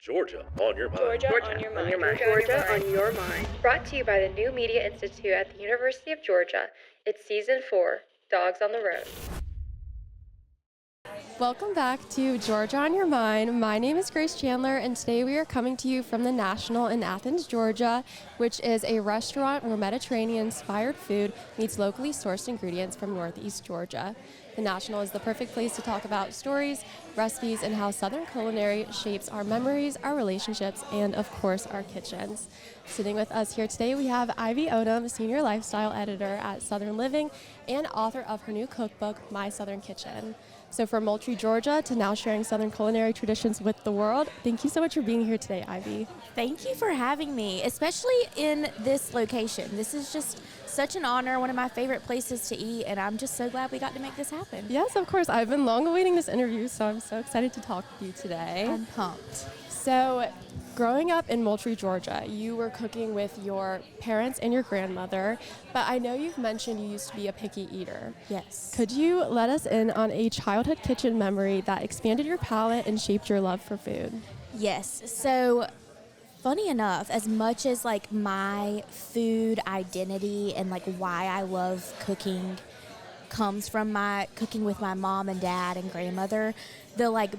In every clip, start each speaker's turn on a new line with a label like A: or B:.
A: Georgia on your mind.
B: Georgia on your mind.
C: Georgia on your mind.
D: Brought to you by the New Media Institute at the University of Georgia. It's Season 4, Dogs on the Road.
E: Welcome back to Georgia on Your Mind. My name is Grace Chandler, and today we are coming to you from the National in Athens, Georgia, which is a restaurant where Mediterranean-inspired food meets locally sourced ingredients from Northeast Georgia. The National is the perfect place to talk about stories, recipes, and how Southern culinary shapes our memories, our relationships, and of course, our kitchens. Sitting with us here today, we have Ivy Odom, Senior Lifestyle Editor at Southern Living and author of her new cookbook, My Southern Kitchen. So from Moultrie, Georgia, to now sharing Southern culinary traditions with the world, thank you so much for being here today, Ivy.
B: Thank you for having me, especially in this location. This is just such an honor, one of my favorite places to eat, and I'm just so glad we got to make this happen.
E: Yes, of course. I've been long awaiting this interview, so I'm so excited to talk with you today.
B: I'm pumped.
E: So, growing up in Moultrie, Georgia, you were cooking with your parents and your grandmother, but I know you've mentioned you used to be a picky eater.
B: Yes.
E: Could you let us in on a childhood kitchen memory that expanded your palate and shaped your love for food?
B: Yes. So, funny enough, as much as like my food identity and like why I love cooking comes from my cooking with my mom and dad and grandmother, the like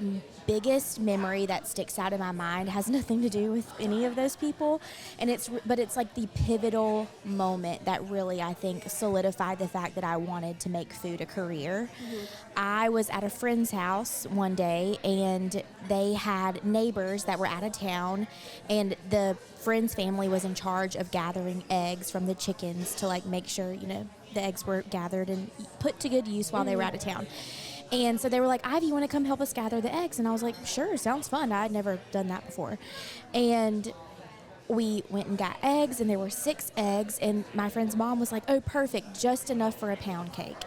B: biggest memory that sticks out in my mind has nothing to do with any of those people, and it's like the pivotal moment that really, I think, solidified the fact that I wanted to make food a career. Mm-hmm. I was at a friend's house one day, and they had neighbors that were out of town, and the friend's family was in charge of gathering eggs from the chickens to like make sure, you know, the eggs were gathered and put to good use while they were out of town. And so they were like, Ivy, you want to come help us gather the eggs? And I was like, sure, sounds fun. I had never done that before. And we went and got eggs, and there were 6 eggs. And my friend's mom was like, oh, perfect, just enough for a pound cake.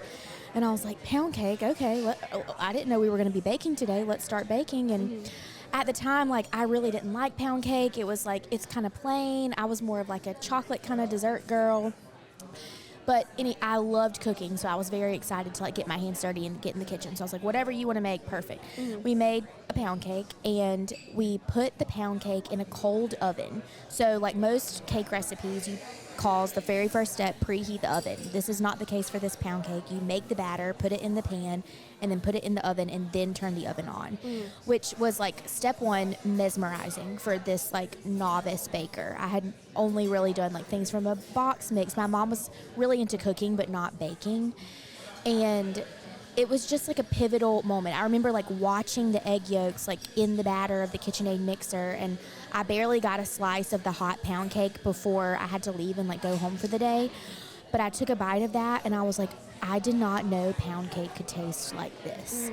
B: And I was like, pound cake? Okay. I didn't know we were going to be baking today. Let's start baking. And at the time, like, I really didn't like pound cake. It was like, it's kind of plain. I was more of like a chocolate kind of dessert girl. But I loved cooking, so I was very excited to like get my hands dirty and get in the kitchen. So I was like, whatever you want to make, perfect. Mm-hmm. We made a pound cake, and we put the pound cake in a cold oven. So like most cake recipes, you cause the very first step, preheat the oven. This is not the case for this pound cake. You make the batter, put it in the pan, and then put it in the oven, and then turn the oven on, which was like step 1, mesmerizing for this like novice baker. I had only really done like things from a box mix. My mom was really into cooking but not baking, and it was just like a pivotal moment. I remember like watching the egg yolks like in the batter of the KitchenAid mixer, and I barely got a slice of the hot pound cake before I had to leave and like go home for the day. But I took a bite of that, and I was like, I did not know pound cake could taste like this.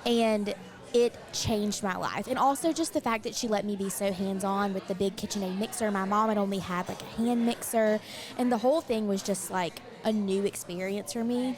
B: And it changed my life. And also just the fact that she let me be so hands-on with the big KitchenAid mixer. My mom had only had like a hand mixer, and the whole thing was just like a new experience for me.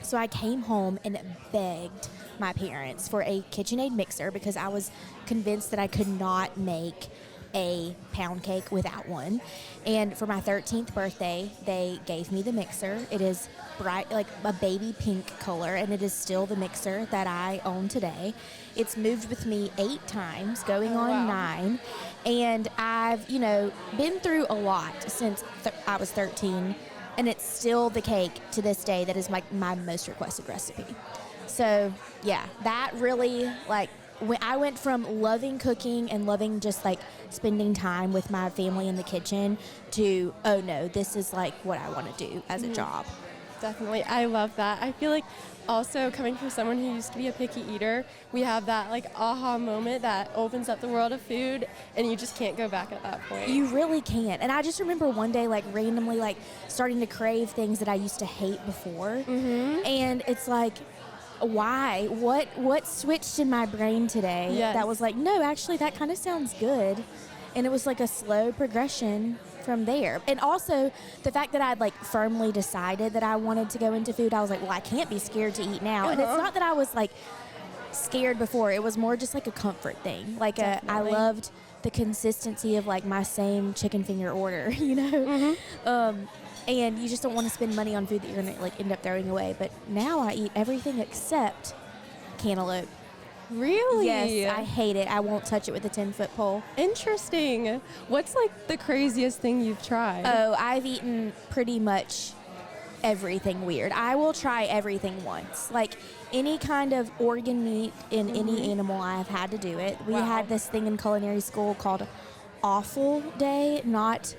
B: So I came home and begged my parents for a KitchenAid mixer because I was convinced that I could not make a pound cake without one. And for my 13th birthday, they gave me the mixer. It is bright, like a baby pink color, and it is still the mixer that I own today. It's moved with me 8 times, going on 9. And I've, been through a lot since I was 13. And it's still the cake to this day that is my most requested recipe. So, yeah, that really, like, when I went from loving cooking and loving just, like, spending time with my family in the kitchen to, oh, no, this is, like, what I want to do as a job.
E: Definitely. I love that. I feel like also coming from someone who used to be a picky eater, we have that like aha moment that opens up the world of food, and you just can't go back at that point.
B: You really can't. And I just remember one day like randomly like starting to crave things that I used to hate before. Mm-hmm. And it's like, why? What switched in my brain today that was like, no, actually that kind of sounds good. And it was like a slow progression from there. And also the fact that I'd like firmly decided that I wanted to go into food, I was like, well, I can't be scared to eat now. And it's not that I was like scared before. It was more just like a comfort thing. Like I loved the consistency of like my same chicken finger order, Mm-hmm. And you just don't want to spend money on food that you're going to like end up throwing away. But now I eat everything except cantaloupe.
E: Really?
B: Yes, I hate it. I won't touch it with a 10-foot pole.
E: Interesting. What's like the craziest thing you've tried?
B: Oh, I've eaten pretty much everything weird. I will try everything once. Like any kind of organ meat in any animal, I have had to do it. We
E: Wow.
B: had this thing in culinary school called Offal Day, not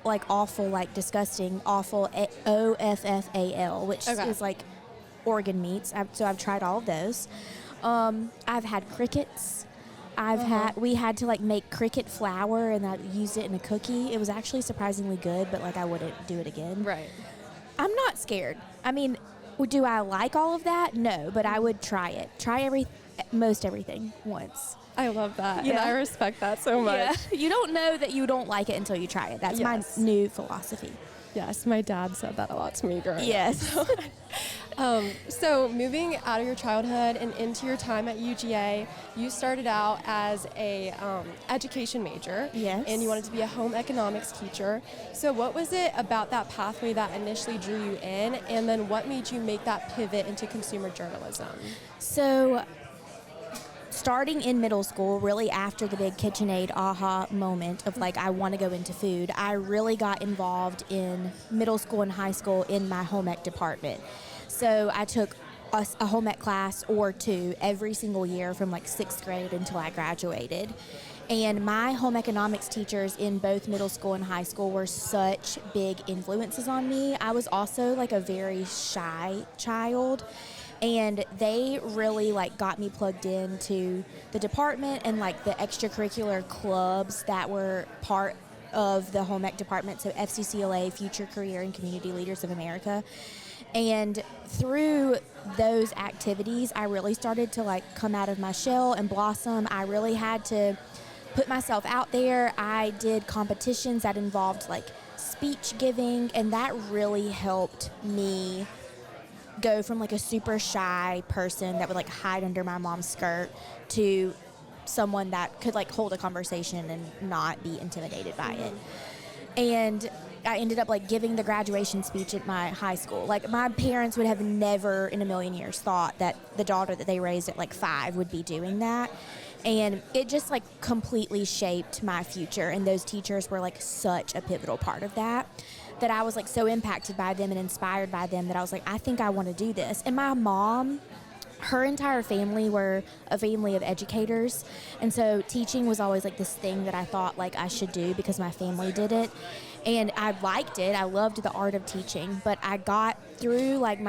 B: like awful, like disgusting, awful, OFFAL, which
E: Okay.
B: is like organ meats. So I've tried all of those. I've had crickets. We had to like make cricket flour and I used it in a cookie. It was actually surprisingly good, but like I wouldn't do it again.
E: Right.
B: I'm not scared. I mean, do I like all of that? No, but I would try it. Try most everything once.
E: I love that.
B: Yeah.
E: And I respect that so much.
B: Yeah. You don't know that you don't like it until you try it. That's
E: Yes.
B: my new philosophy.
E: Yes, my dad said that a lot to me growing up.
B: Yes.
E: So moving out of your childhood and into your time at UGA, you started out as a education major.
B: Yes.
E: And you wanted to be a home economics teacher. So what was it about that pathway that initially drew you in? And then what made you make that pivot into consumer journalism?
B: So, starting in middle school, really after the big KitchenAid aha moment of like, I want to go into food, I really got involved in middle school and high school in my home ec department. So I took a home ec class or two every single year from like 6th grade until I graduated. And my home economics teachers in both middle school and high school were such big influences on me. I was also like a very shy child. And they really like got me plugged into the department and like the extracurricular clubs that were part of the home ec department. So FCCLA, Future Career and Community Leaders of America. And through those activities, I really started to like come out of my shell and blossom. I really had to put myself out there. I did competitions that involved like speech giving, and that really helped me go from like a super shy person that would like hide under my mom's skirt to someone that could like hold a conversation and not be intimidated by it. And I ended up like giving the graduation speech at my high school. Like my parents would have never in a million years thought that the daughter that they raised at like 5 would be doing that. And it just like completely shaped my future. And those teachers were like such a pivotal part of that I was like so impacted by them and inspired by them that I was like, I think I want to do this. And my mom, her entire family were a family of educators. And so teaching was always like this thing that I thought like I should do because my family did it. And I liked it. I loved the art of teaching. But I got through like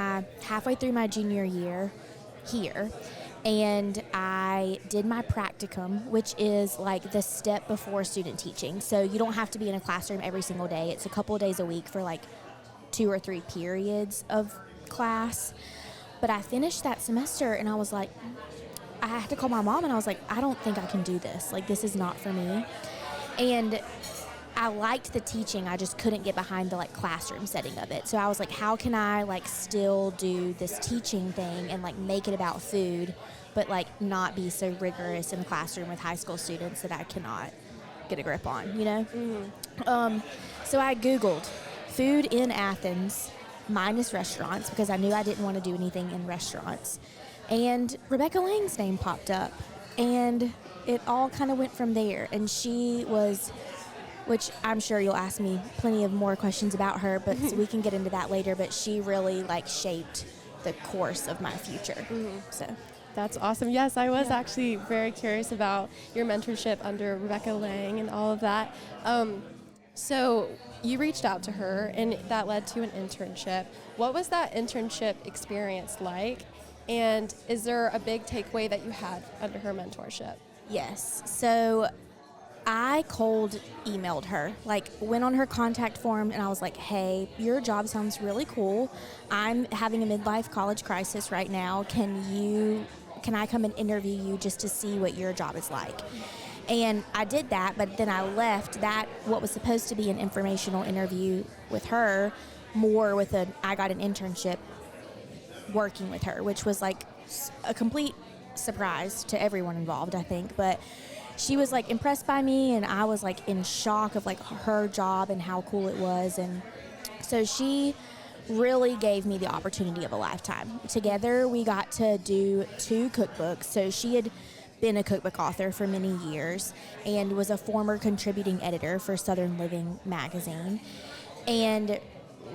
B: halfway through my junior year here. And I did my practicum, which is like the step before student teaching. So you don't have to be in a classroom every single day. It's a couple of days a week for like 2 or 3 periods of class. But I finished that semester and I was like, I had to call my mom and I was like, I don't think I can do this. Like, this is not for me. And I liked the teaching. I just couldn't get behind the like classroom setting of it. So I was like, how can I like still do this teaching thing and like make it about food, but like not be so rigorous in the classroom with high school students that I cannot get a grip on, you know? So I Googled food in Athens minus restaurants because I knew I didn't want to do anything in restaurants. And Rebecca Lang's name popped up and it all kind of went from there. And she was, which I'm sure you'll ask me plenty of more questions about her, but we can get into that later. But she really like shaped the course of my future. So
E: That's awesome. Yes, I was actually very curious about your mentorship under Rebecca Lang and all of that. So you reached out to her and that led to an internship. What was that internship experience like? And is there a big takeaway that you had under her mentorship?
B: yes, so I cold emailed her, like went on her contact form and I was like, hey, your job sounds really cool. I'm having a midlife college crisis right now. Can I come and interview you just to see what your job is like? And I did that, but then I left that, what was supposed to be an informational interview with her, more with I got an internship working with her, which was like a complete surprise to everyone involved, I think. But she was like impressed by me and I was like in shock of like her job and how cool it was. And so she really gave me the opportunity of a lifetime. Together, we got to do 2 cookbooks. So she had been a cookbook author for many years and was a former contributing editor for Southern Living magazine, and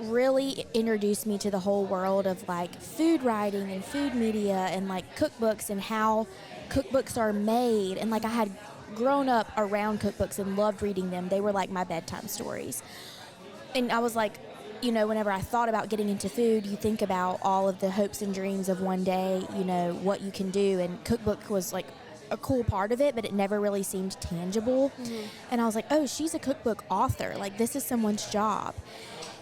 B: really introduced me to the whole world of like food writing and food media and like cookbooks and how cookbooks are made. And like I had grown up around cookbooks and loved reading them. They were like my bedtime stories. And I was like, you know, whenever I thought about getting into food, you think about all of the hopes and dreams of one day, you know, what you can do. And cookbook was like a cool part of it, but it never really seemed tangible. And I was like, oh, she's a cookbook author. Like, this is someone's job.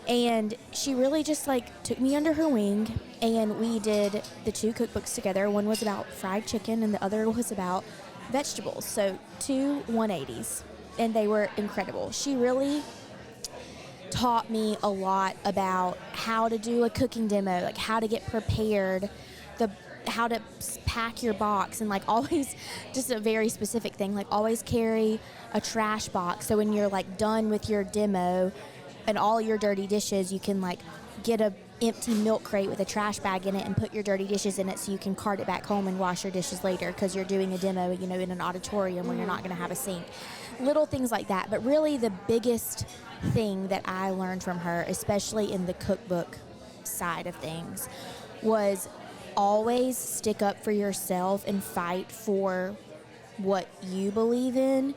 B: And she really just like took me under her wing, and we did the 2 cookbooks together. One was about fried chicken and the other was about vegetables. So 2 180s, and they were incredible. She really taught me a lot about how to do a cooking demo, like how to get prepared, how to pack your box, and like always just a very specific thing, like always carry a trash box. So when you're like done with your demo and all your dirty dishes, you can like get a empty milk crate with a trash bag in it and put your dirty dishes in it so you can cart it back home and wash your dishes later, because you're doing a demo, you know, in an auditorium where you're not going to have a sink. Little things like that. But really the biggest thing that I learned from her, especially in the cookbook side of things, was always stick up for yourself and fight for what you believe in,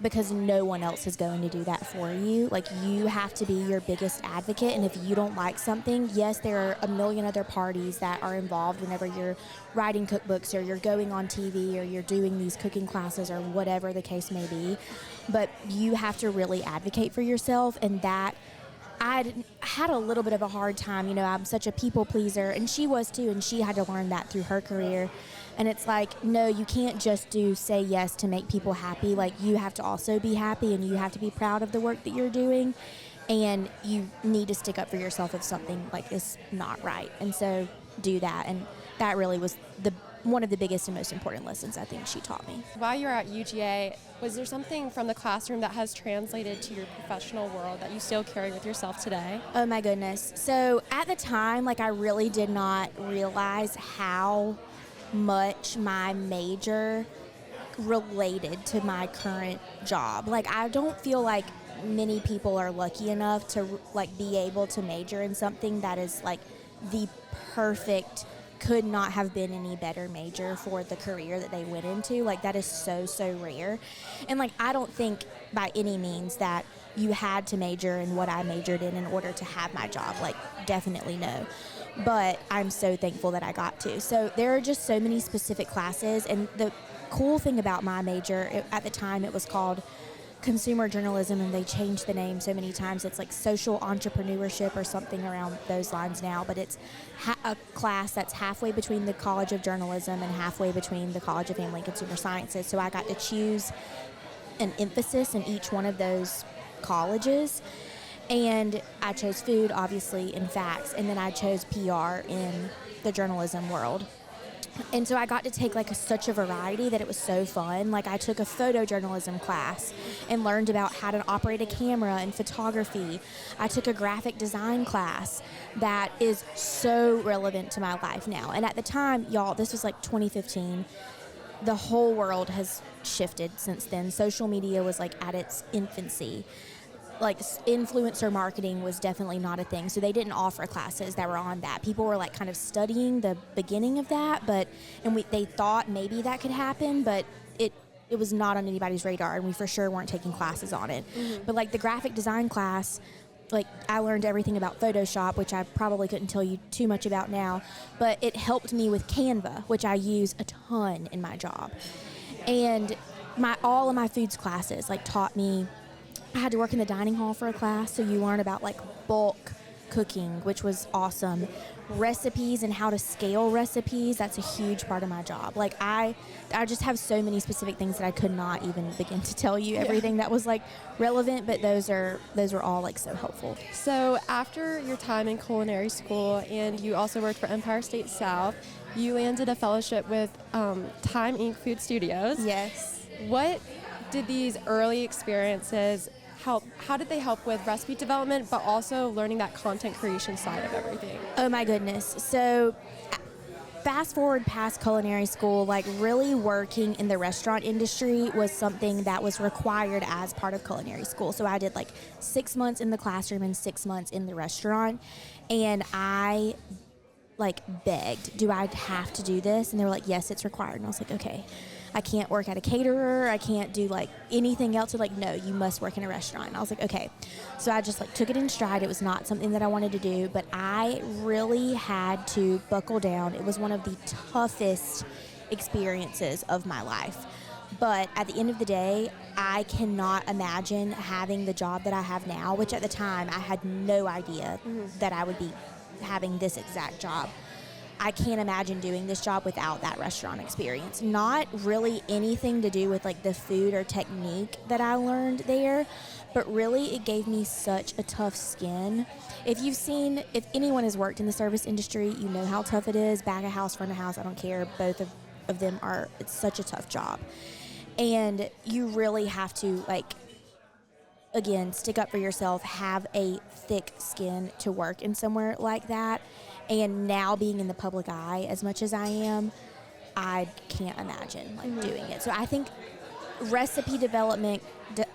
B: because no one else is going to do that for you. Like, you have to be your biggest advocate, and if you don't like something, yes, there are a million other parties that are involved whenever you're writing cookbooks or you're going on TV or you're doing these cooking classes or whatever the case may be, but you have to really advocate for yourself. And that I had a little bit of a hard time. You know, I'm such a people pleaser, and she was too, and she had to learn that through her career. And it's like, no, you can't just say yes to make people happy. Like, you have to also be happy, and you have to be proud of the work that you're doing, and you need to stick up for yourself if something like is not right. And so do that. And that really was one of the biggest and most important lessons I think she taught me.
E: While you were at UGA, was there something from the classroom that has translated to your professional world that you still carry with yourself today?
B: Oh my goodness. So at the time, like, I really did not realize how much my major related to my current job. Like, I don't feel like many people are lucky enough to like be able to major in something that is like the perfect, could not have been any better major for the career that they went into. Like, that is so rare. And like, I don't think by any means that you had to major in what I majored in order to have my job. Like, definitely no. But I'm so thankful that I got to. So there are just so many specific classes. And the cool thing about my major, at the time it was called consumer journalism, and they changed the name so many times. It's like social entrepreneurship or something around those lines now. But it's a class that's halfway between the College of Journalism and halfway between the College of Family and Consumer Sciences. So I got to choose an emphasis in each one of those colleges. And I chose food, obviously, in facts, and then I chose PR in the journalism world. And so I got to take like such a variety that it was so fun. Like, I took a photojournalism class and learned about how to operate a camera and photography. I took a graphic design class that is so relevant to my life now. And at the time, y'all, this was like 2015. The whole world has shifted since then. Social media was like at its infancy. Like, influencer marketing was definitely not a thing, so they didn't offer classes that were on that. People were like kind of studying the beginning of that, they thought maybe that could happen, but it was not on anybody's radar, and we for sure weren't taking classes on it. But like the graphic design class, like, I learned everything about Photoshop, which I probably couldn't tell you too much about now, but it helped me with Canva, which I use a ton in my job. And all of my foods classes like taught me. I had to work in the dining hall for a class, so you learn about like bulk cooking, which was awesome. Recipes and how to scale recipes, that's a huge part of my job. Like, I just have so many specific things that I could not even begin to tell you everything that was like relevant, but those are all like so helpful.
E: So after your time in culinary school, and you also worked for Empire State South, you landed a fellowship with Time Inc. Food Studios.
B: Yes.
E: What did these early experiences how did they help with recipe development, but also learning that content creation side of everything?
B: Oh my goodness. So fast forward past culinary school, like really working in the restaurant industry was something that was required as part of culinary school. So I did like 6 months in the classroom and 6 months in the restaurant. And I like begged, do I have to do this? And they were like, yes, it's required. And I was like, okay, I can't work at a caterer. I can't do like anything else. They're like, no, you must work in a restaurant. And I was like, okay. So I just like took it in stride. It was not something that I wanted to do, but I really had to buckle down. It was one of the toughest experiences of my life. But at the end of the day, I cannot imagine having the job that I have now, which at the time I had no idea that I would be having this exact job. I can't imagine doing this job without that restaurant experience. Not really anything to do with like the food or technique that I learned there, but really it gave me such a tough skin. If anyone has worked in the service industry, you know how tough it is. Back of house, front of house, I don't care. Both of them it's such a tough job. And you really have to again, stick up for yourself, have a thick skin to work in somewhere like that. And now being in the public eye as much as I am, I can't imagine doing it. So I think recipe development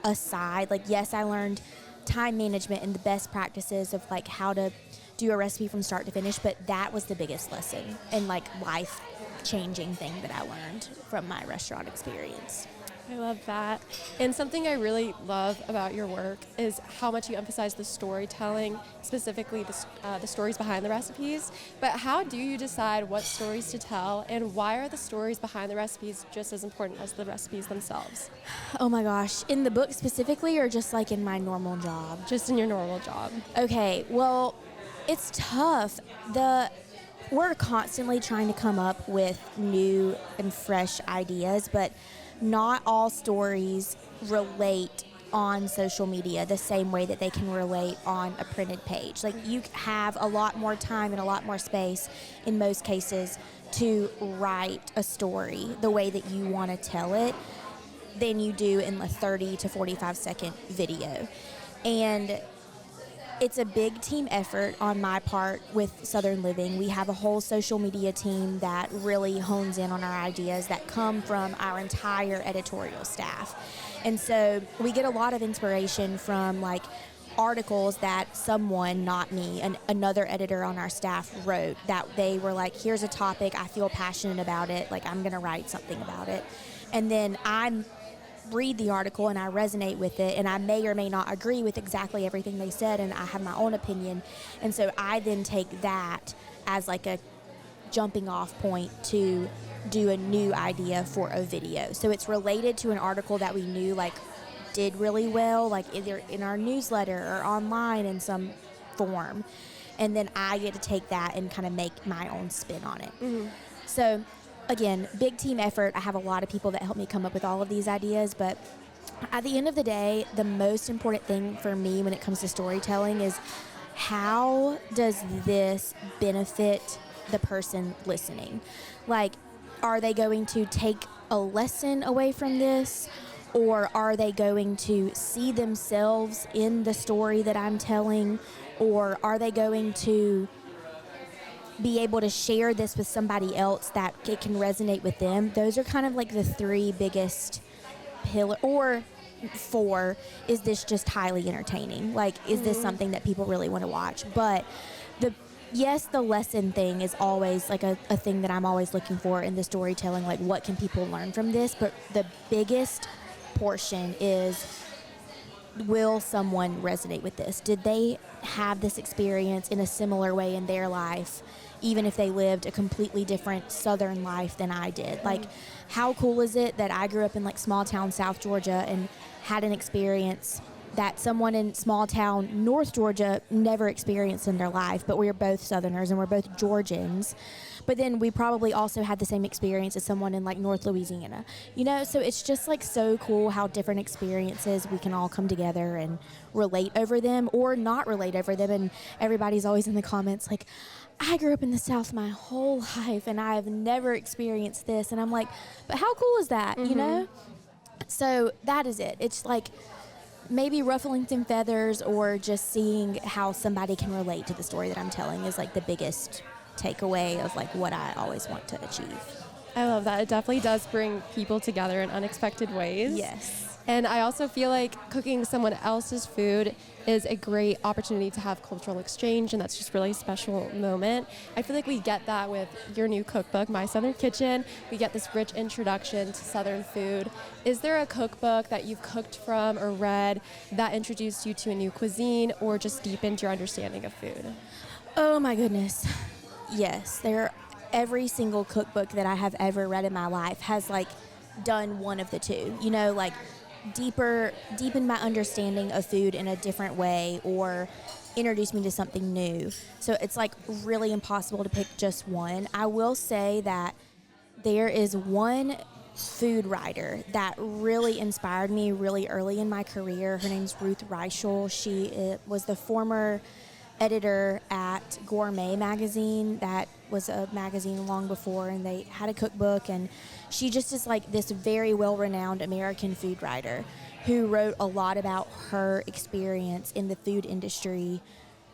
B: aside, yes, I learned time management and the best practices of how to do a recipe from start to finish, but that was the biggest lesson and life changing thing that I learned from my restaurant experience.
E: I love that. And something I really love about your work is how much you emphasize the storytelling, specifically the stories behind the recipes. But how do you decide what stories to tell, and why are the stories behind the recipes just as important as the recipes themselves?
B: Oh my gosh. In the book specifically, or just in my normal job?
E: Just in your normal job.
B: Okay, well, it's tough. We're constantly trying to come up with new and fresh ideas, but not all stories relate on social media the same way that they can relate on a printed page. You have a lot more time and a lot more space in most cases to write a story the way that you want to tell it than you do in a 30 to 45 second video. And it's a big team effort on my part with Southern Living. We have a whole social media team that really hones in on our ideas that come from our entire editorial staff. And so we get a lot of inspiration from articles that someone, not me, another editor on our staff wrote, that they were here's a topic, I feel passionate about it, I'm going to write something about it. And then I read the article and I resonate with it, and I may or may not agree with exactly everything they said, and I have my own opinion. And so I then take that as a jumping off point to do a new idea for a video. So it's related to an article that we knew did really well, either in our newsletter or online in some form. And then I get to take that and kind of make my own spin on it. Mm-hmm. So again, big team effort. I have a lot of people that help me come up with all of these ideas, but at the end of the day, the most important thing for me when it comes to storytelling is how does this benefit the person listening? Are they going to take a lesson away from this, or are they going to see themselves in the story that I'm telling, or are they going to be able to share this with somebody else that it can resonate with them? Those are kind of the three biggest pillars, or four. Is this just highly entertaining? Is this something that people really want to watch? But the lesson thing is always a thing that I'm always looking for in the storytelling. What can people learn from this? But the biggest portion is, will someone resonate with this? Did they have this experience in a similar way in their life, even if they lived a completely different Southern life than I did? How cool is it that I grew up in small town South Georgia and had an experience that someone in small town North Georgia never experienced in their life, but we're both Southerners and we're both Georgians. But then we probably also had the same experience as someone in North Louisiana, so it's just so cool how different experiences we can all come together and relate over them or not relate over them. And everybody's always in the comments I grew up in the South my whole life and I have never experienced this. And I'm but how cool is that? So that is it. It's maybe ruffling some feathers or just seeing how somebody can relate to the story that I'm telling is like the biggest takeaway of like what I always want to achieve.
E: I love that. It definitely does bring people together in unexpected ways.
B: Yes.
E: And I also feel like cooking someone else's food is a great opportunity to have cultural exchange, and that's just really a special moment. I feel like we get that with your new cookbook, My Southern Kitchen. We get this rich introduction to Southern food. Is there a cookbook that you've cooked from or read that introduced you to a new cuisine or just deepened your understanding of food?
B: Oh my goodness. Yes, every single cookbook that I have ever read in my life has like done one of the two, like deepen my understanding of food in a different way or introduce me to something new. So it's like really impossible to pick just one. I will say that there is one food writer that really inspired me really early in my career. Her name's Ruth Reichel. She was the former editor at Gourmet magazine. That was a magazine long before, and they had a cookbook, and she just is like this very well-renowned American food writer who wrote a lot about her experience in the food industry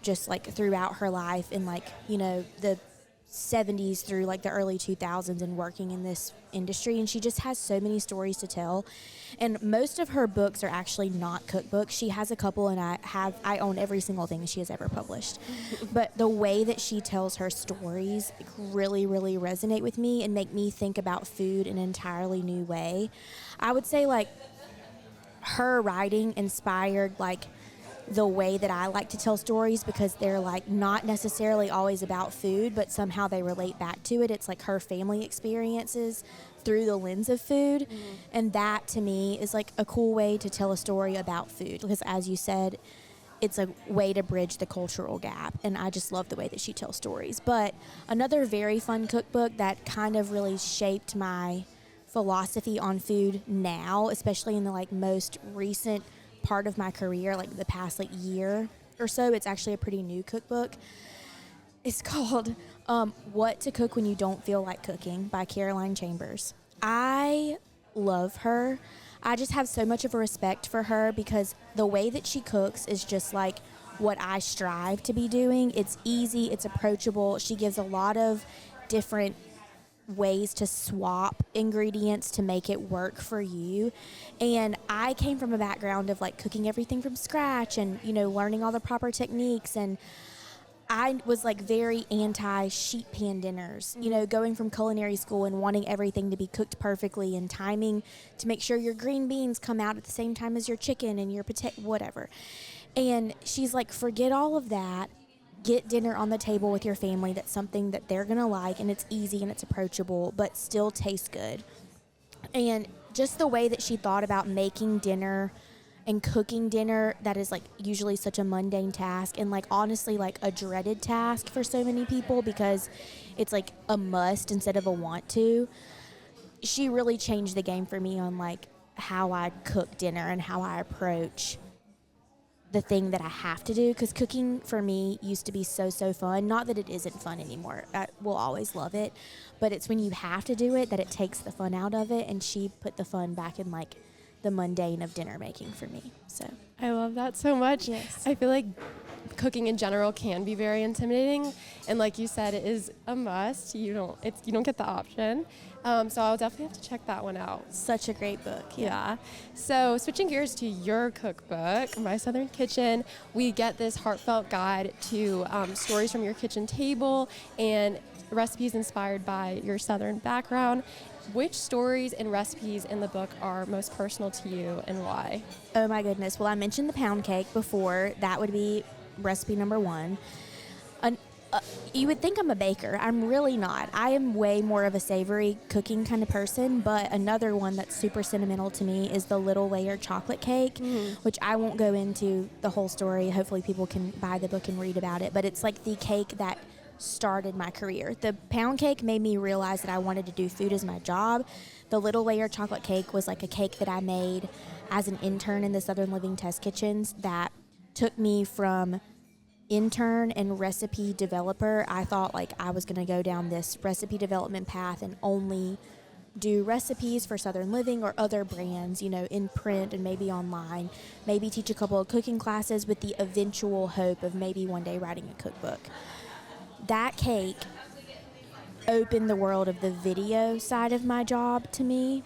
B: just like throughout her life in like, the 70s through like the early 2000s and working in this industry, and she just has so many stories to tell. And most of her books are actually not cookbooks. She has a couple, and I own every single thing she has ever published. But the way that she tells her stories really, really resonate with me and make me think about food in an entirely new way. I would say like her writing inspired like the way that I like to tell stories, because they're like not necessarily always about food, but somehow they relate back to it. It's like her family experiences through the lens of food. And that to me is like a cool way to tell a story about food, because as you said, it's a way to bridge the cultural gap, and I just love the way that she tells stories. But another very fun cookbook that kind of really shaped my philosophy on food now, especially in the like most recent part of my career, like the past like year or so, it's actually a pretty new cookbook. It's called What to Cook When You Don't Feel Like Cooking by Caroline Chambers. I love her. I just have so much of a respect for her because the way that she cooks is just like what I strive to be doing. It's easy, it's approachable. She gives a lot of different ways to swap ingredients to make it work for you. And I came from a background of like cooking everything from scratch and, learning all the proper techniques. And I was like very anti sheet pan dinners, going from culinary school and wanting everything to be cooked perfectly and timing to make sure your green beans come out at the same time as your chicken and your potato, whatever. And she's like, forget all of that. Get dinner on the table with your family. That's something that they're going to like, and it's easy and it's approachable, but still tastes good. And just the way that she thought about making dinner and cooking dinner, that is like usually such a mundane task and like honestly like a dreaded task for so many people because it's like a must instead of a want to. She really changed the game for me on like how I cook dinner and how I approach the thing that I have to do, because cooking for me used to be so fun. Not that it isn't fun anymore. I will always love it, but it's when you have to do it that it takes the fun out of it, and she put the fun back in like the mundane of dinner making for me. So
E: I love that so much.
B: Yes.
E: I feel like cooking in general can be very intimidating, and like you said, it is a must. You don't get the option. So I'll definitely have to check that one out.
B: such a great book.
E: Yeah. So switching gears to your cookbook, My Southern Kitchen, we get this heartfelt guide to stories from your kitchen table and recipes inspired by your Southern background. Which stories and recipes in the book are most personal to you and why?
B: Oh my goodness. Well, I mentioned the pound cake before. That would be recipe number one. You would think I'm a baker. I'm really not. I am way more of a savory cooking kind of person, but another one that's super sentimental to me is the little layer chocolate cake, which I won't go into the whole story. Hopefully people can buy the book and read about it, but it's like the cake that started my career. The pound cake made me realize that I wanted to do food as my job. The little layer chocolate cake was like a cake that I made as an intern in the Southern Living Test Kitchens that took me from intern and recipe developer. I thought like I was going to go down this recipe development path and only do recipes for Southern Living or other brands, you know, in print and maybe online. Maybe teach a couple of cooking classes with the eventual hope of maybe one day writing a cookbook. That cake opened the world of the video side of my job to me,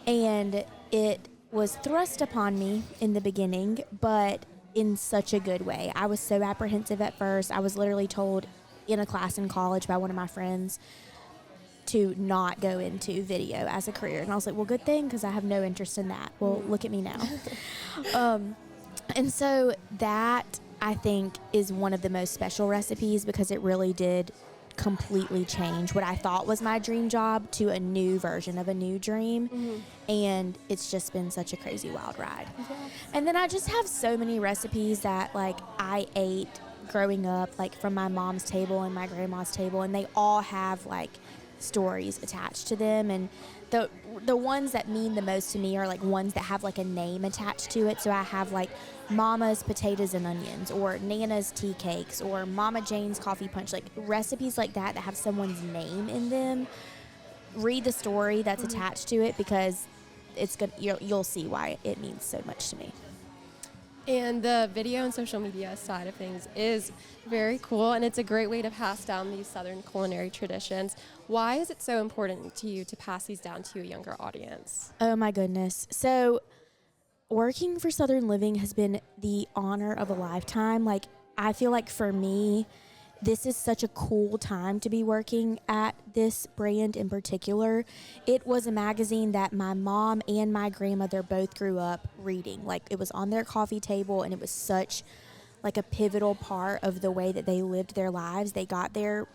B: and it was thrust upon me in the beginning, but in such a good way. I was so apprehensive at first. I was literally told in a class in college by one of my friends to not go into video as a career. And I was like, well, good thing, because I have no interest in that. Well, look at me now. And so that, I think, is one of the most special recipes, because it really did completely change what I thought was my dream job to a new version of a new dream. And it's just been such a crazy wild ride. And then I just have so many recipes that like I ate growing up, like from my mom's table and my grandma's table, and they all have like stories attached to them. And the ones that mean the most to me are like ones that have like a name attached to it. So I have like Mama's potatoes and onions, or Nana's tea cakes, or Mama Jane's coffee punch, like recipes like that have someone's name in them. Read the story that's attached to it, because it's good. You'll see why it means so much to me.
E: And the video and social media side of things is very cool, and it's a great way to pass down these Southern culinary traditions. Why is it so important to you to pass these down to a younger audience?
B: Oh my goodness. So working for Southern Living has been the honor of a lifetime. Like, I feel like for me, this is such a cool time to be working at this brand in particular. It was a magazine that my mom and my grandmother both grew up reading. Like, it was on their coffee table, and it was such like a pivotal part of the way that they lived their lives. They got their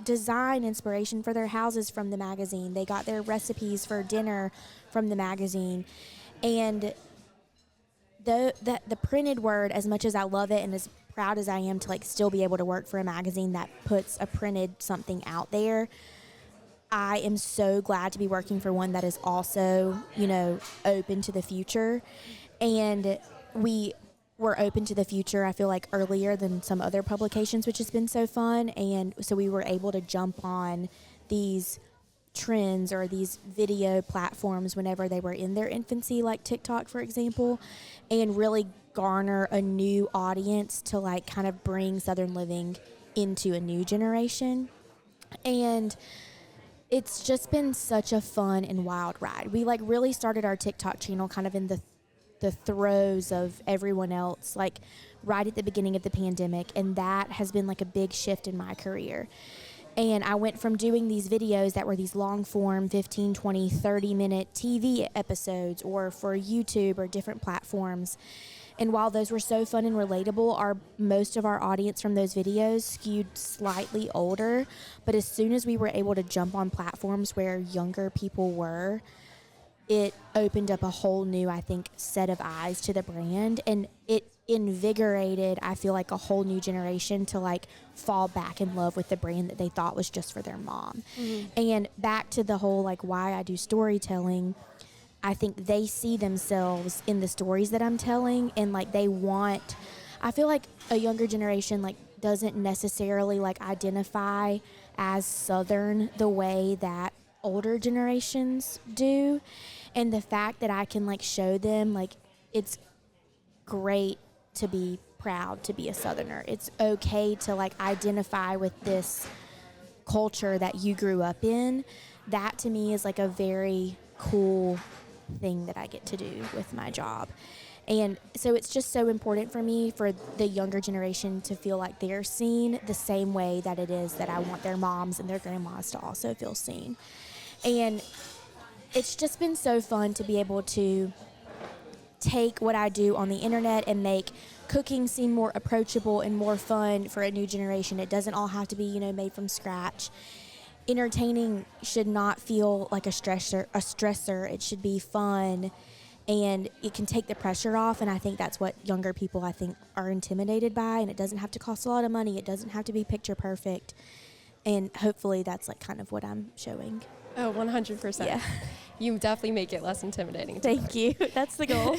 B: design inspiration for their houses from the magazine. They got their recipes for dinner from the magazine. And the printed word, as much as I love it and as proud as I am to like still be able to work for a magazine that puts a printed something out there, I am so glad to be working for one that is also, you know, open to the future. And we were open to the future, I feel like, earlier than some other publications, which has been so fun. And so we were able to jump on these trends or these video platforms whenever they were in their infancy, like TikTok, for example, and really garner a new audience to like kind of bring Southern Living into a new generation. And it's just been such a fun and wild ride. We like really started our TikTok channel kind of in the throes of everyone else, like right at the beginning of the pandemic, and that has been like a big shift in my career. And I went from doing these videos that were these long form 15, 20, 30-minute TV episodes, or for YouTube or different platforms. And while those were so fun and relatable, most of our audience from those videos skewed slightly older. But as soon as we were able to jump on platforms where younger people were, it opened up a whole new, I think, set of eyes to the brand. And it invigorated, I feel like, a whole new generation to like fall back in love with the brand that they thought was just for their mom. And back to the whole like why I do storytelling, I think they see themselves in the stories that I'm telling, and like I feel like a younger generation like doesn't necessarily like identify as Southern the way that older generations do. And the fact that I can like show them like it's great to be proud to be a Southerner. It's okay to like identify with this culture that you grew up in. That to me is like a very cool thing that I get to do with my job. And so it's just so important for me for the younger generation to feel like they're seen the same way that it is that I want their moms and their grandmas to also feel seen. And it's just been so fun to be able to take what I do on the internet and make cooking seem more approachable and more fun for a new generation. It doesn't all have to be, you know, made from scratch. Entertaining should not feel like a stressor. It should be fun, and it can take the pressure off. And I think that's what younger people, I think, are intimidated by. And it doesn't have to cost a lot of money. It doesn't have to be picture perfect. And hopefully that's like kind of what I'm showing.
E: Oh, 100%.
B: Yeah.
E: You definitely make it less intimidating.
B: Thank you. That's the goal.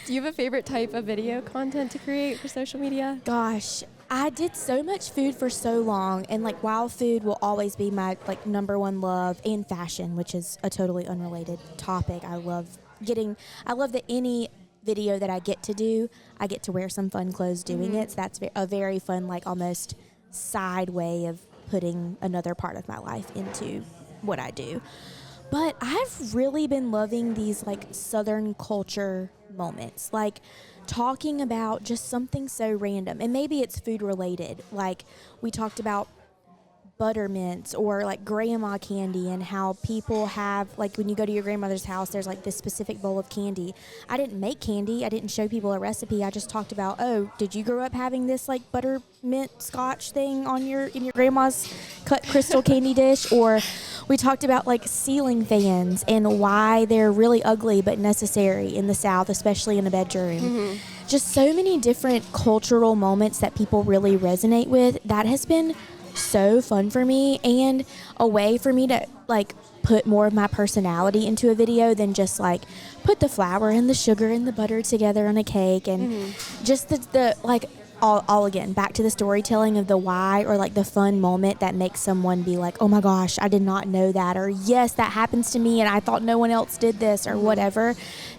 E: Do you have a favorite type of video content to create for social media?
B: Gosh, I did so much food for so long, and like while food will always be my like number one love, and fashion, which is a totally unrelated topic. I love that any video that I get to do, I get to wear some fun clothes doing it. So that's a very fun, like almost side way of putting another part of my life into what I do. But I've really been loving these like Southern culture moments, like talking about just something so random, and maybe it's food related. Like we talked about buttermints or like grandma candy, and how people have, like when you go to your grandmother's house, there's like this specific bowl of candy. I didn't make candy. I didn't show people a recipe. I just talked about, oh, did you grow up having this like buttermint scotch thing in your grandma's cut crystal candy dish? Or we talked about like ceiling fans and why they're really ugly but necessary in the South, especially in a bedroom. Just so many different cultural moments that people really resonate with. That has been so fun for me, and a way for me to like put more of my personality into a video than just like put the flour and the sugar and the butter together on a cake, and just the like all again back to the storytelling of the why, or like the fun moment that makes someone be like, oh my gosh, I did not know that, or yes, that happens to me and I thought no one else did this, or whatever.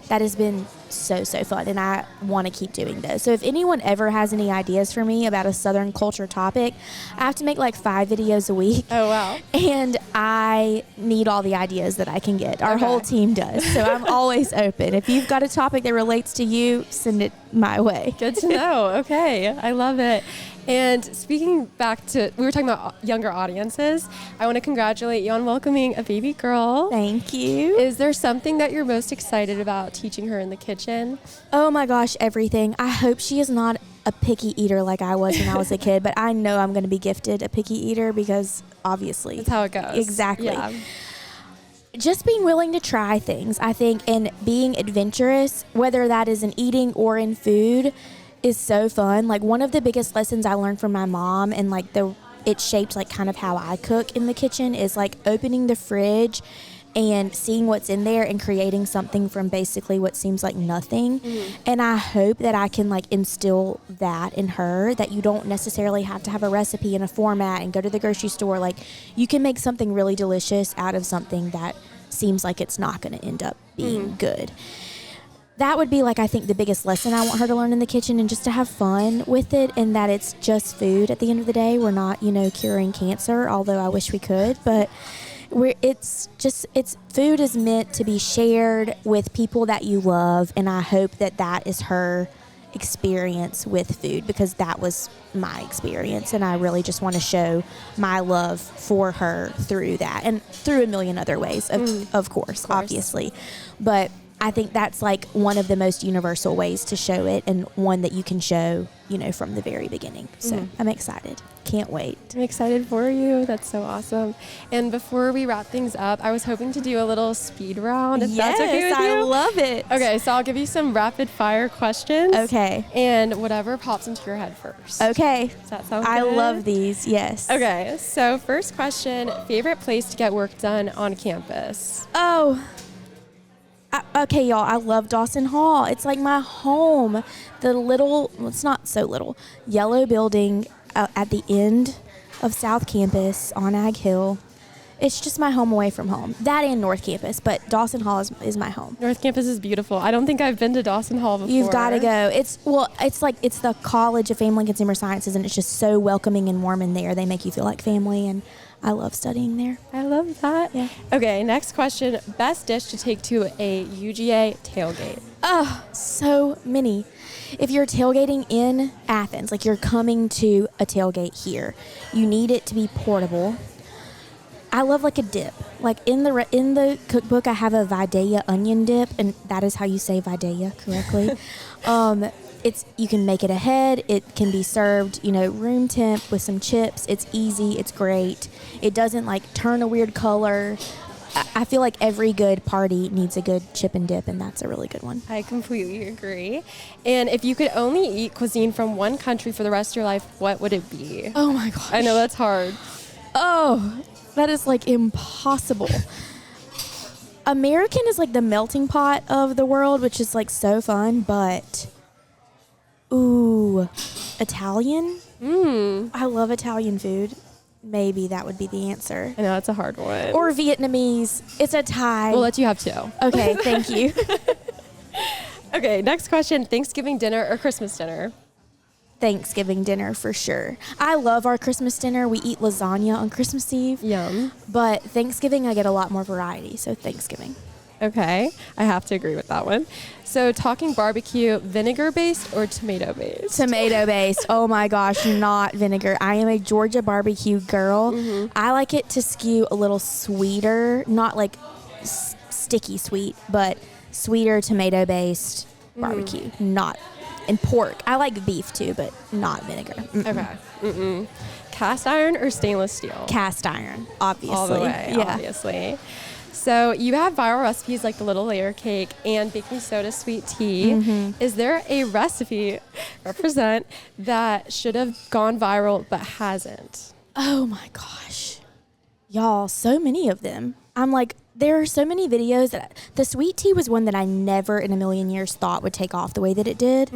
B: That has been so fun, and I want to keep doing those. So if anyone ever has any ideas for me about a Southern culture topic, I have to make like 5 videos a week.
E: Oh, wow.
B: And I need all the ideas that I can get. Our whole team does. So I'm always open. If you've got a topic that relates to you, send it my way.
E: Good to know. Okay. I love it. And speaking back to, we were talking about younger audiences. I want to congratulate you on welcoming a baby girl.
B: Thank you.
E: Is there something that you're most excited about teaching her in the kitchen?
B: Oh my gosh, everything. I hope she is not a picky eater like I was when I was a kid, but I know I'm going to be gifted a picky eater, because obviously.
E: That's how it goes.
B: Exactly.
E: Yeah.
B: Just being willing to try things, I think, and being adventurous, whether that is in eating or in food, is so fun. Like one of the biggest lessons I learned from my mom, and like it shaped like kind of how I cook in the kitchen, is like opening the fridge and seeing what's in there and creating something from basically what seems like nothing. And I hope that I can like instill that in her, that you don't necessarily have to have a recipe in a format and go to the grocery store. Like you can make something really delicious out of something that seems like it's not going to end up being good. That would be like, I think, the biggest lesson I want her to learn in the kitchen, and just to have fun with it, and that it's just food at the end of the day. We're not, curing cancer, although I wish we could, but it's food is meant to be shared with people that you love, and I hope that is her experience with food, because that was my experience, and I really just want to show my love for her through that, and through a million other ways, of course, obviously, but I think that's like one of the most universal ways to show it, and one that you can show, from the very beginning. So I'm excited. Can't wait.
E: I'm excited for you. That's so awesome. And before we wrap things up, I was hoping to do a little speed round, if that's okay with you.
B: I love it.
E: Okay, so I'll give you some rapid fire questions.
B: Okay.
E: And whatever pops into your head first.
B: Okay.
E: Does that sound good?
B: I love these, yes.
E: Okay, so first question, favorite place to get work done on campus?
B: Oh, okay, y'all, I love Dawson Hall. It's like my home. The little, well, it's not so little, yellow building at the end of South Campus on Ag Hill. It's just my home away from home. That and North Campus, but Dawson Hall is my home.
E: North Campus is beautiful. I don't think I've been to Dawson Hall before.
B: You've got to go. It's the College of Family and Consumer Sciences, and it's just so welcoming and warm in there. They make you feel like family, and I love studying there.
E: I love that. Yeah. Okay, next question. Best dish to take to a UGA tailgate?
B: Oh, so many. If you're tailgating in Athens, like you're coming to a tailgate here, you need it to be portable. I love like a dip. Like in the cookbook, I have a Vidalia onion dip, and that is how you say Vidalia correctly. You can make it ahead. It can be served, room temp with some chips. It's easy. It's great. It doesn't like turn a weird color. I feel like every good party needs a good chip and dip, and that's a really good one.
E: I completely agree. And if you could only eat cuisine from one country for the rest of your life, what would it be?
B: Oh my gosh.
E: I know that's hard.
B: Oh, that is like impossible. American is like the melting pot of the world, which is like so fun, but ooh, Italian? I love Italian food. Maybe that would be the answer.
E: I know that's a hard one.
B: Or Vietnamese. It's a tie.
E: We'll let you have 2.
B: Okay, thank you.
E: Okay, next question. Thanksgiving dinner or Christmas dinner?
B: Thanksgiving dinner for sure. I love our Christmas dinner. We eat lasagna on Christmas Eve.
E: Yum.
B: But Thanksgiving, I get a lot more variety. So Thanksgiving.
E: Okay, I have to agree with that one. So talking barbecue, vinegar-based or tomato-based?
B: Tomato-based. Oh my gosh, not vinegar. I am a Georgia barbecue girl. I like it to skew a little sweeter, not like sticky sweet, but sweeter tomato-based barbecue. Not. And pork. I like beef too, but not vinegar.
E: Okay. Cast iron or stainless steel?
B: Cast iron, obviously.
E: All the way, obviously. So you have viral recipes like the little layer cake and baking soda sweet tea. Is there a recipe, represent, that should have gone viral but hasn't?
B: Oh my gosh. Y'all, so many of them. I'm like, there are so many videos that the sweet tea was one that I never in a million years thought would take off the way that it did.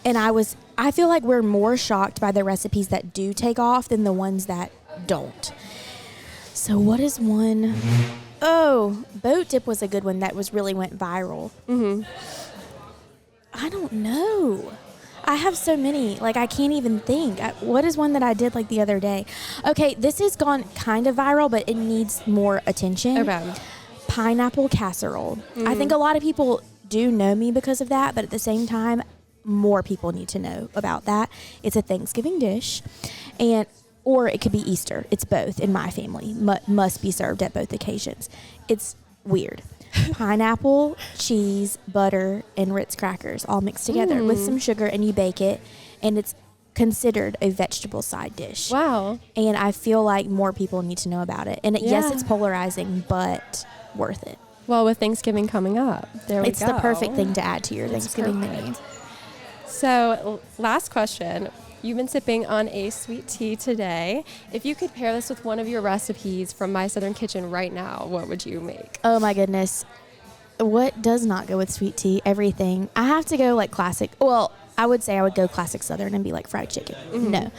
B: And I feel like we're more shocked by the recipes that do take off than the ones that don't. So what is one? Oh, boat dip was a good one that really went viral. I don't know. I have so many. Like, I can't even think. What is one that I did like the other day? Okay, this has gone kind of viral, but it needs more attention.
E: Okay.
B: Pineapple casserole. I think a lot of people do know me because of that, but at the same time, more people need to know about that. It's a Thanksgiving dish, or it could be Easter. It's both in my family. Must be served at both occasions. It's weird. Pineapple, cheese, butter, and Ritz crackers all mixed together with some sugar, and you bake it, and it's considered a vegetable side dish.
E: Wow.
B: And I feel like more people need to know about it. And yes, it's polarizing, but worth it.
E: Well, with Thanksgiving coming up, there we go.
B: It's the perfect thing to add to your Thanksgiving menu.
E: So last question. You've been sipping on a sweet tea today. If you could pair this with one of your recipes from My Southern Kitchen right now, what would you make?
B: Oh my goodness. What does not go with sweet tea? Everything. I have to go like classic. Well, I would say I would go classic Southern and be like fried chicken. No.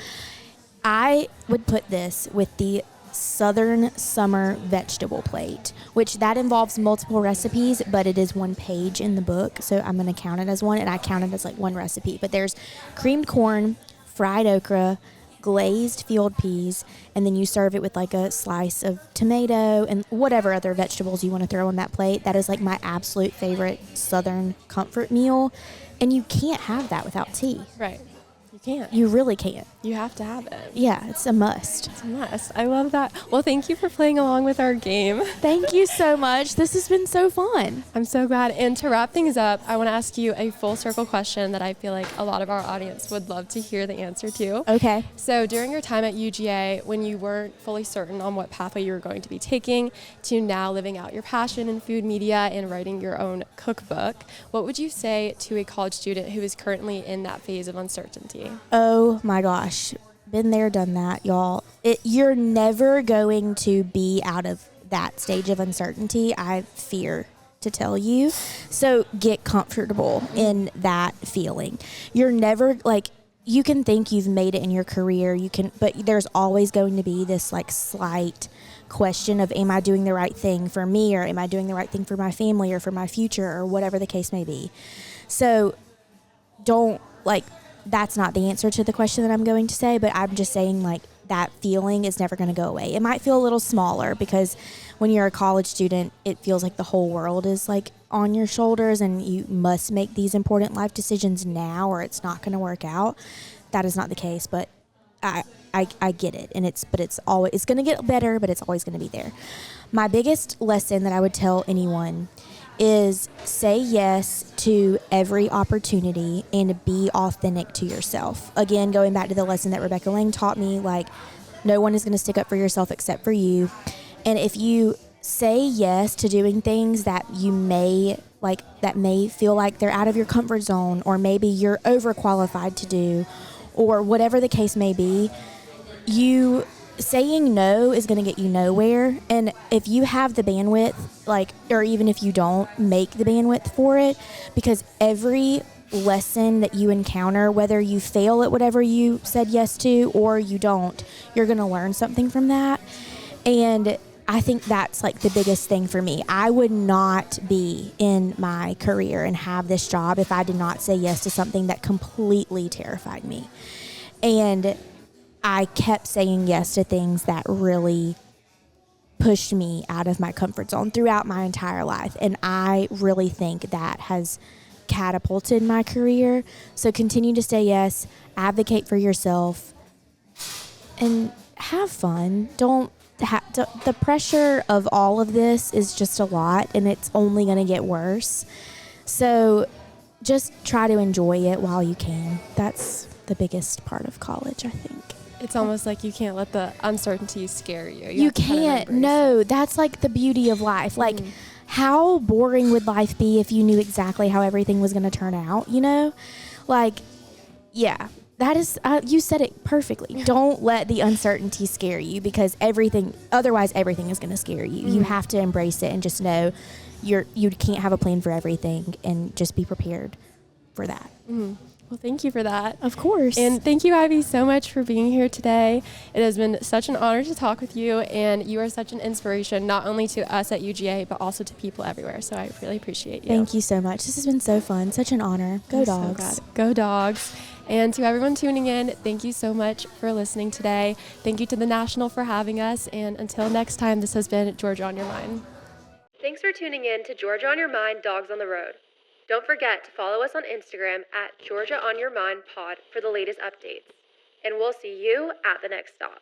B: I would put this with the Southern Summer Vegetable Plate, which that involves multiple recipes, but it is one page in the book. So I'm going to count it as one, and I count it as like one recipe. But there's creamed corn, fried okra, glazed field peas, and then you serve it with like a slice of tomato and whatever other vegetables you want to throw on that plate. That is like my absolute favorite Southern comfort meal. And you can't have that without tea.
E: Right. You can't.
B: You really can't.
E: You have to have it.
B: Yeah, it's a must.
E: It's a must. I love that. Well, thank you for playing along with our game.
B: Thank you so much. This has been so fun.
E: I'm so glad. And to wrap things up, I want to ask you a full circle question that I feel like a lot of our audience would love to hear the answer to.
B: Okay.
E: So during your time at UGA, when you weren't fully certain on what pathway you were going to be taking, to now living out your passion in food media and writing your own cookbook, what would you say to a college student who is currently in that phase of uncertainty?
B: Oh my gosh. Been there, done that, y'all. You're never going to be out of that stage of uncertainty, I fear to tell you. So get comfortable in that feeling. You're never like, you can think you've made it in your career, but there's always going to be this like slight question of, am I doing the right thing for me, or am I doing the right thing for my family or for my future, or whatever the case may be. So don't like, that's not the answer to the question that I'm going to say, but I'm just saying like that feeling is never going to go away. It might feel a little smaller because when you're a college student, it feels like the whole world is like on your shoulders and you must make these important life decisions now or it's not going to work out. That is not the case, but I get it. And it's going to get better, but it's always going to be there. My biggest lesson that I would tell anyone is say yes to every opportunity and be authentic to yourself. Again, going back to the lesson that Rebecca Lang taught me, like no one is going to stick up for yourself except for you. And if you say yes to doing things that you may like, that may feel like they're out of your comfort zone, or maybe you're overqualified to do, or whatever the case may be, saying no is going to get you nowhere. And if you have the bandwidth, like, or even if you don't, make the bandwidth for it, because every lesson that you encounter, whether you fail at whatever you said yes to or you don't, you're going to learn something from that. And I think that's like the biggest thing for me. I would not be in my career and have this job if I did not say yes to something that completely terrified me. And I kept saying yes to things that really pushed me out of my comfort zone throughout my entire life. And I really think that has catapulted my career. So continue to say yes, advocate for yourself, and have fun. The pressure of all of this is just a lot, and it's only going to get worse. So just try to enjoy it while you can. That's the biggest part of college, I think.
E: It's almost like you can't let the uncertainty scare you.
B: You can't. No, that's like the beauty of life. Like, how boring would life be if you knew exactly how everything was going to turn out, you know? Like, yeah, that is, you said it perfectly. Don't let the uncertainty scare you, because otherwise everything is going to scare you. You have to embrace it and just know you can't have a plan for everything, and just be prepared for that.
E: Well, thank you for that.
B: Of course.
E: And thank you, Ivy, so much for being here today. It has been such an honor to talk with you, and you are such an inspiration, not only to us at UGA, but also to people everywhere. So I really appreciate you.
B: Thank you so much. This has been so fun. Such an honor. Go Dogs.
E: So glad. Go Dogs. And to everyone tuning in, thank you so much for listening today. Thank you to the National for having us. And until next time, this has been Georgia on Your Mind.
D: Thanks for tuning in to Georgia on Your Mind, Dogs on the Road. Don't forget to follow us on Instagram at Georgia on Your Mind Pod for the latest updates. And we'll see you at the next stop.